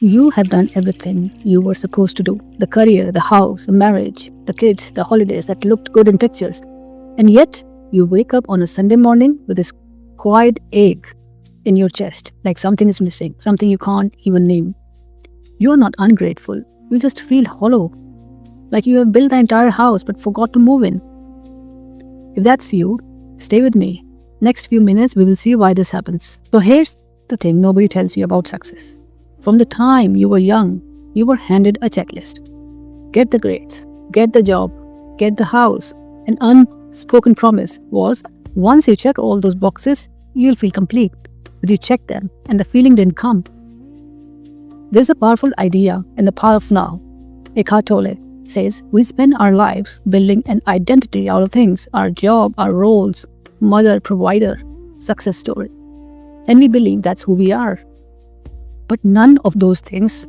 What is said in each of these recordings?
You have done everything you were supposed to do: the career, the house, the marriage, the kids, the holidays that looked good in pictures. And yet, you wake up on a Sunday morning with this quiet ache in your chest, like something is missing, something you can't even name. You are not ungrateful, you just feel hollow, like you have built the entire house but forgot to move in. If that's you, stay with me. Next few minutes, we will see why this happens. So here's the thing nobody tells you about success. From the time you were young, you were handed a checklist. Get the grades, get the job, get the house. An unspoken promise was, once you check all those boxes, you'll feel complete. But you checked them and the feeling didn't come. There's a powerful idea in the power of now. Eckhart Tolle says we spend our lives building an identity out of things: our job, our roles, mother, provider, success story. And we believe that's who we are. But none of those things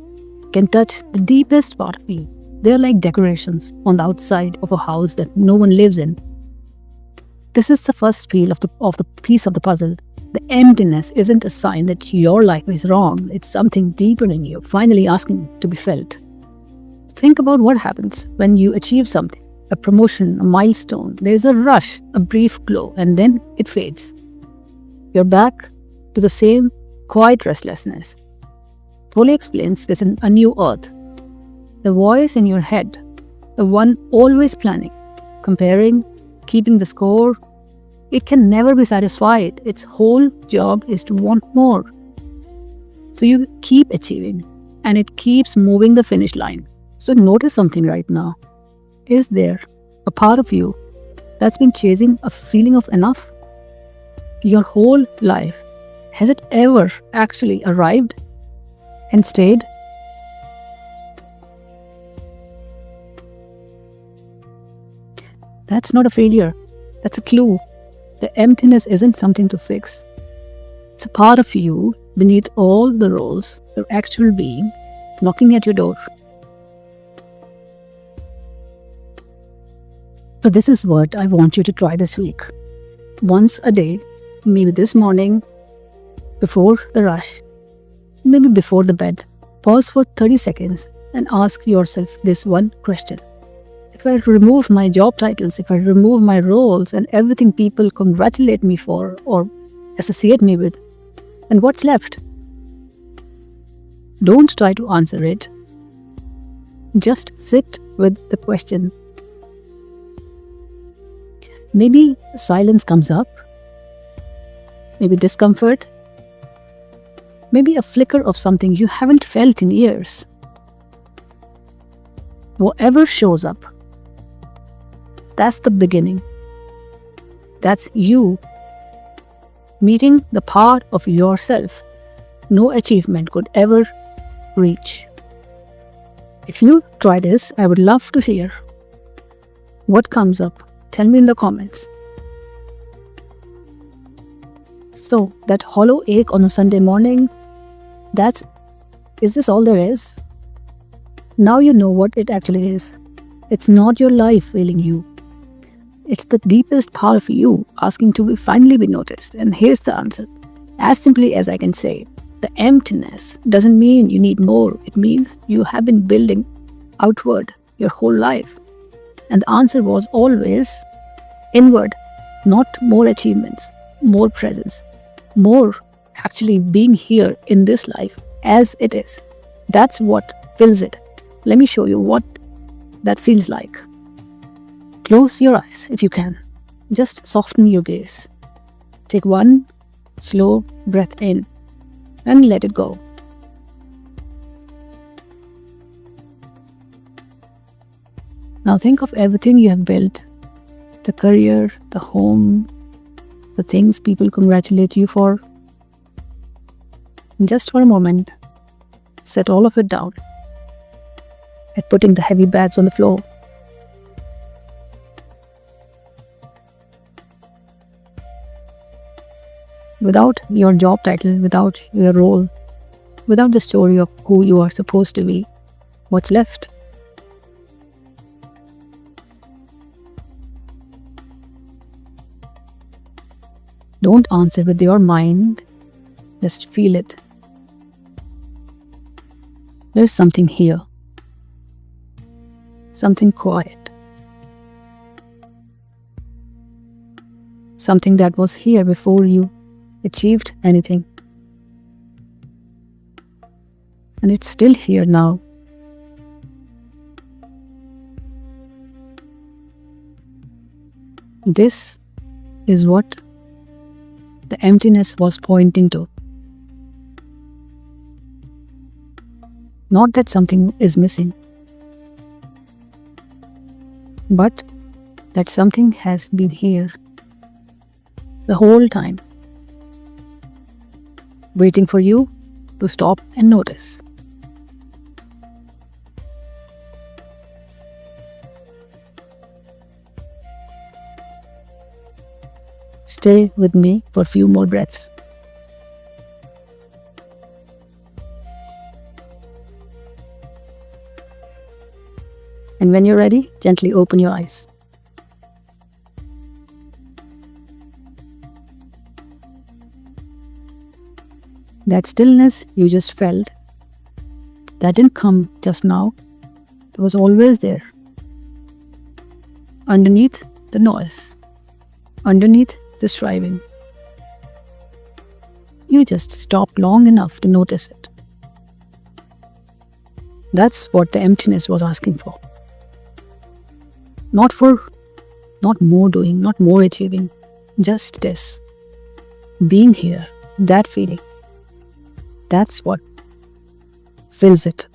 can touch the deepest part of you. They're like decorations on the outside of a house that no one lives in. This is the first piece of the piece of the puzzle. The emptiness isn't a sign that your life is wrong. It's something deeper in you, finally asking to be felt. Think about what happens when you achieve something, a promotion, a milestone. There's a rush, a brief glow, and then it fades. You're back to the same quiet restlessness. Tolle explains this in A New Earth. The voice in your head, the one always planning, comparing, keeping the score, it can never be satisfied. Its whole job is to want more. So you keep achieving, and it keeps moving the finish line. So notice something right now. Is there a part of you that's been chasing a feeling of enough? Your whole life, has it ever actually arrived and stayed? That's not a failure. That's a clue. The emptiness isn't something to fix. It's a part of you beneath all the roles, your actual being, knocking at your door. So this is what I want you to try this week. Once a day, maybe this morning, before the rush, maybe before the bed, pause for 30 seconds and ask yourself this one question. If I remove my job titles, if I remove my roles and everything people congratulate me for or associate me with, then what's left? Don't try to answer it. Just sit with the question. Maybe silence comes up, maybe discomfort, maybe a flicker of something you haven't felt in years. Whatever shows up, that's the beginning. That's you meeting the part of yourself no achievement could ever reach. If you try this, I would love to hear what comes up. Tell me in the comments. So, that hollow ache on a Sunday morning, is this all there is? Now you know what it actually is. It's not your life failing you. It's the deepest part of you asking to finally be noticed. And here's the answer. As simply as I can say, the emptiness doesn't mean you need more. It means you have been building outward your whole life. And the answer was always inward, not more achievements, more presence, more actually being here in this life as it is. That's what fills it. Let me show you what that feels like. Close your eyes if you can. Just soften your gaze. Take one slow breath in and let it go. Now think of everything you have built. The career, the home, the things people congratulate you for. And just for a moment, set all of it down at putting the heavy bags on the floor. Without your job title, without your role, without the story of who you are supposed to be, what's left? Don't answer with your mind, just feel it. There's something here. Something quiet. Something that was here before you achieved anything. And it's still here now. This is what the emptiness was pointing to. Not that something is missing, but that something has been here the whole time, waiting for you to stop and notice. Stay with me for a few more breaths. And when you're ready, gently open your eyes. That stillness you just felt, that didn't come just now. It was always there. Underneath the noise. Underneath the striving. You just stopped long enough to notice it. That's what the emptiness was asking for. Not more doing, not more achieving. Just this. Being here, that feeling. That's what fills it.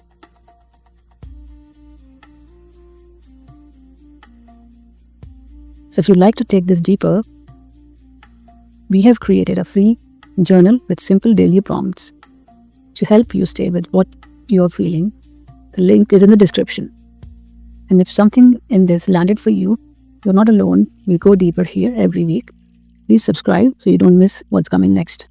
So if you'd like to take this deeper, we have created a free journal with simple daily prompts to help you stay with what you're feeling. The link is in the description. And if something in this landed for you, you're not alone. We go deeper here every week. Please subscribe so you don't miss what's coming next.